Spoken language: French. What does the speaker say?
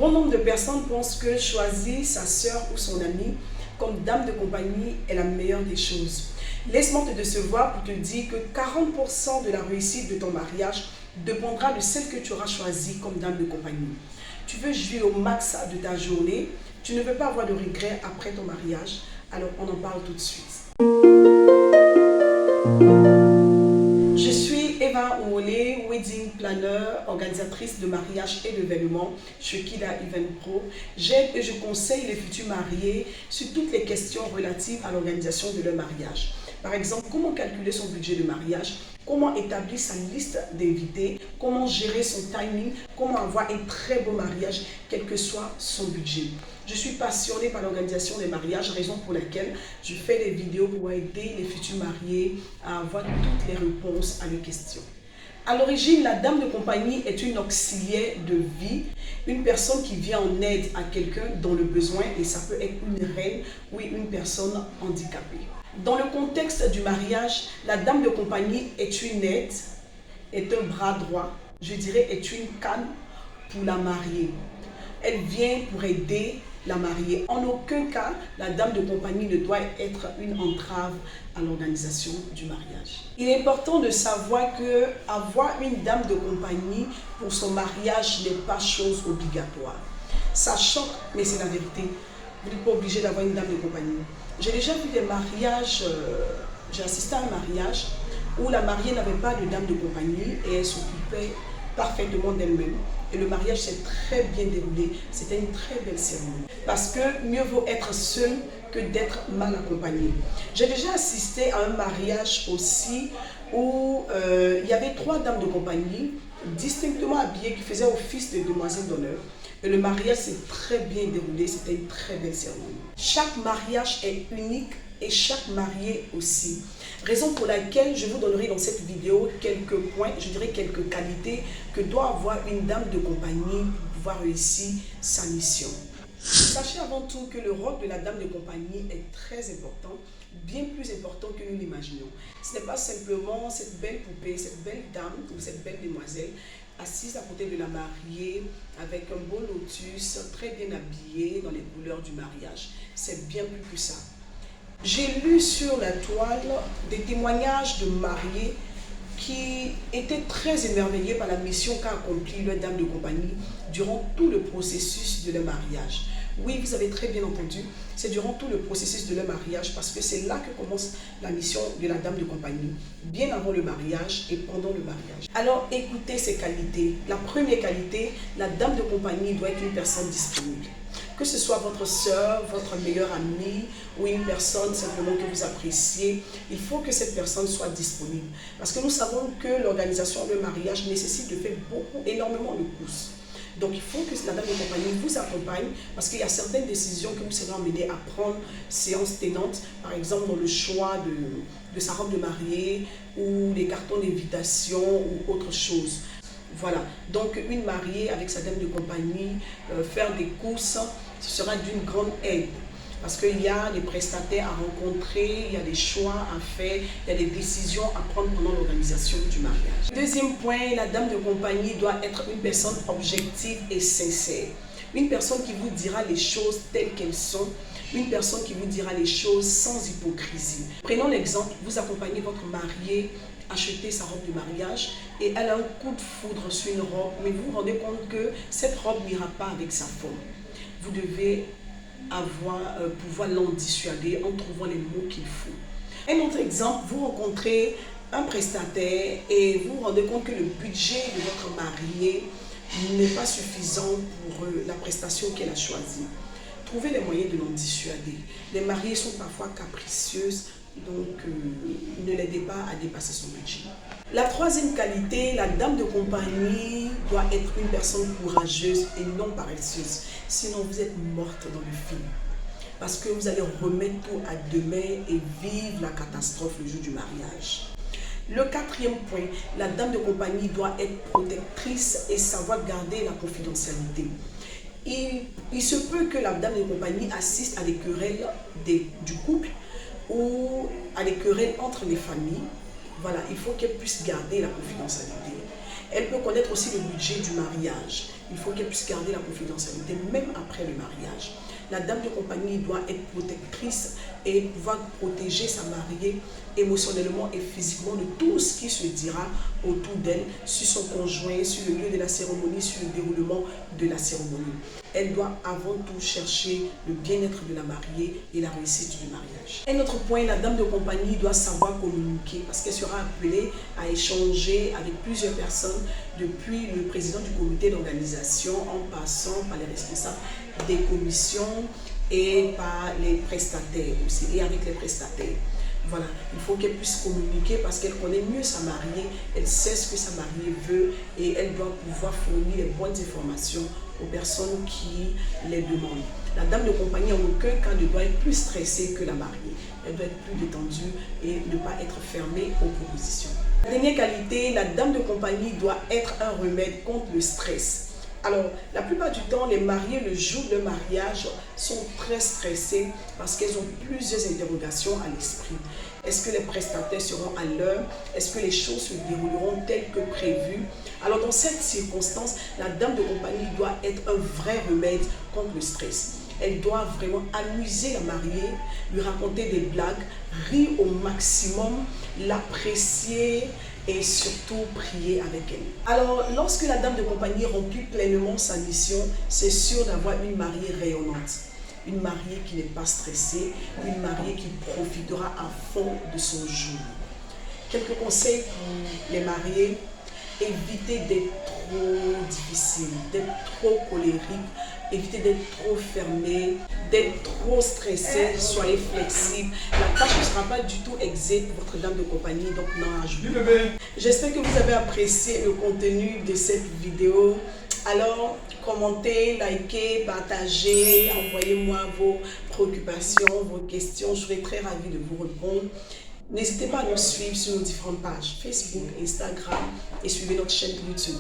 Bon nombre de personnes pensent que choisir sa sœur ou son amie comme dame de compagnie est la meilleure des choses. Laisse-moi te décevoir pour te dire que 40% de la réussite de ton mariage dépendra de celle que tu auras choisie comme dame de compagnie. Tu veux jouir au max de ta journée, tu ne veux pas avoir de regrets après ton mariage, alors on en parle tout de suite. Je suis Eva Ouolé, wedding planner, organisatrice de mariage et d'événements chez Kida Event Pro. J'aide et je conseille les futurs mariés sur toutes les questions relatives à l'organisation de leur mariage. Par exemple, comment calculer son budget de mariage, comment établir sa liste d'invités, comment gérer son timing, comment avoir un très beau mariage, quel que soit son budget. Je suis passionnée par l'organisation des mariages, raison pour laquelle je fais des vidéos pour aider les futurs mariés à avoir toutes les réponses à leurs questions. À l'origine, la dame de compagnie est une auxiliaire de vie, une personne qui vient en aide à quelqu'un dans le besoin, et ça peut être une reine ou une personne handicapée. Dans le contexte du mariage, la dame de compagnie est une aide, est un bras droit, je dirais est une canne pour la mariée. Elle vient pour aider la mariée. En aucun cas, la dame de compagnie ne doit être une entrave à l'organisation du mariage. Il est important de savoir que avoir une dame de compagnie pour son mariage n'est pas chose obligatoire. Ça choque, mais c'est la vérité. Vous n'êtes pas obligé d'avoir une dame de compagnie. J'ai déjà vu des mariages, j'ai assisté à un mariage où la mariée n'avait pas de dame de compagnie et elle s'occupait parfaitement d'elle-même. Et le mariage s'est très bien déroulé. C'était une très belle cérémonie. Parce que mieux vaut être seul que d'être mal accompagné. J'ai déjà assisté à un mariage aussi où il y avait 3 dames de compagnie distinctement habillées qui faisaient office de demoiselles d'honneur. Et le mariage s'est très bien déroulé, c'était une très belle cérémonie. Chaque mariage est unique et chaque marié aussi. Raison pour laquelle je vous donnerai dans cette vidéo quelques points, je dirais quelques qualités que doit avoir une dame de compagnie pour pouvoir réussir sa mission. Sachez avant tout que le rôle de la dame de compagnie est très important, bien plus important que nous l'imaginons. Ce n'est pas simplement cette belle poupée, cette belle dame ou cette belle demoiselle assise à côté de la mariée avec un beau lotus, très bien habillée dans les couleurs du mariage. C'est bien plus que ça. J'ai lu sur la toile des témoignages de mariés qui étaient très émerveillés par la mission qu'a accomplie leur dame de compagnie durant tout le processus de leur mariage. Oui, vous avez très bien entendu, c'est durant tout le processus de leur mariage parce que c'est là que commence la mission de la dame de compagnie, bien avant le mariage et pendant le mariage. Alors écoutez ces qualités. La première qualité, la dame de compagnie doit être une personne disponible. Que ce soit votre soeur, votre meilleure amie ou une personne simplement que vous appréciez, il faut que cette personne soit disponible. Parce que nous savons que l'organisation de mariage nécessite de faire énormément de courses. Donc il faut que la dame de compagnie vous accompagne parce qu'il y a certaines décisions que vous serez emmené à prendre séance tenante, par exemple dans le choix de sa robe de mariée ou des cartons d'invitation ou autre chose. Voilà, donc une mariée avec sa dame de compagnie, faire des courses, ce sera d'une grande aide. Parce qu'il y a des prestataires à rencontrer, il y a des choix à faire, il y a des décisions à prendre pendant l'organisation du mariage. Deuxième point, la dame de compagnie doit être une personne objective et sincère. Une personne qui vous dira les choses telles qu'elles sont, une personne qui vous dira les choses sans hypocrisie. Prenons l'exemple, vous accompagnez votre mariée acheter sa robe de mariage et elle a un coup de foudre sur une robe, mais vous vous rendez compte que cette robe n'ira pas avec sa forme. Vous devez pouvoir l'en dissuader en trouvant les mots qu'il faut. Un autre exemple, vous rencontrez un prestataire et vous vous rendez compte que le budget de votre mariée n'est pas suffisant pour la prestation qu'elle a choisie. Trouvez les moyens de l'en dissuader. Les mariées sont parfois capricieuses, donc ne l'aidez pas à dépasser son budget. La troisième qualité, la dame de compagnie doit être une personne courageuse et non paresseuse. Sinon, vous êtes morte dans le film. Parce que vous allez remettre tout à demain et vivre la catastrophe le jour du mariage. Le quatrième point, la dame de compagnie doit être protectrice et savoir garder la confidentialité. Il se peut que la dame de compagnie assiste à des querelles du couple ou à des querelles entre les familles. Voilà, il faut qu'elle puisse garder la confidentialité. Elle peut connaître aussi le budget du mariage. il faut qu'elle puisse garder la confidentialité même après le mariage. La dame de compagnie doit être protectrice et pouvoir protéger sa mariée émotionnellement et physiquement de tout ce qui se dira autour d'elle, sur son conjoint, sur le lieu de la cérémonie, sur le déroulement de la cérémonie. Elle doit avant tout chercher le bien-être de la mariée et la réussite du mariage. Un autre point, la dame de compagnie doit savoir communiquer parce qu'elle sera appelée à échanger avec plusieurs personnes, depuis le président du comité d'organisation en passant par les responsables des commissions et par les prestataires aussi, et avec les prestataires. Voilà, il faut qu'elle puisse communiquer parce qu'elle connaît mieux sa mariée, elle sait ce que sa mariée veut et elle doit pouvoir fournir les bonnes informations aux personnes qui les demandent. La dame de compagnie en aucun cas ne doit être plus stressée que la mariée. Elle doit être plus détendue et ne pas être fermée aux propositions. La dernière qualité, la dame de compagnie doit être un remède contre le stress. Alors, la plupart du temps, les mariés, le jour de mariage, sont très stressés parce qu'elles ont plusieurs interrogations à l'esprit. Est-ce que les prestataires seront à l'heure? Est-ce que les choses se dérouleront telles que prévues? Alors, dans cette circonstance, la dame de compagnie doit être un vrai remède contre le stress. Elle doit vraiment amuser la mariée, lui raconter des blagues, rire au maximum, l'apprécier et surtout prier avec elle. Alors, lorsque la dame de compagnie remplit pleinement sa mission, c'est sûr d'avoir une mariée rayonnante. Une mariée qui n'est pas stressée, une mariée qui profitera à fond de son jour. Quelques conseils pour les mariés: évitez d'être trop difficile, d'être trop colérique, évitez d'être trop fermé, d'être trop stressé, soyez flexible. La tâche ne sera pas du tout aisée pour votre dame de compagnie, donc n'en ajoutez pas. J'espère que vous avez apprécié le contenu de cette vidéo. Alors, commentez, likez, partagez, envoyez-moi vos préoccupations, vos questions. Je serai très ravie de vous répondre. N'hésitez pas à nous suivre sur nos différentes pages Facebook, Instagram et suivez notre chaîne YouTube.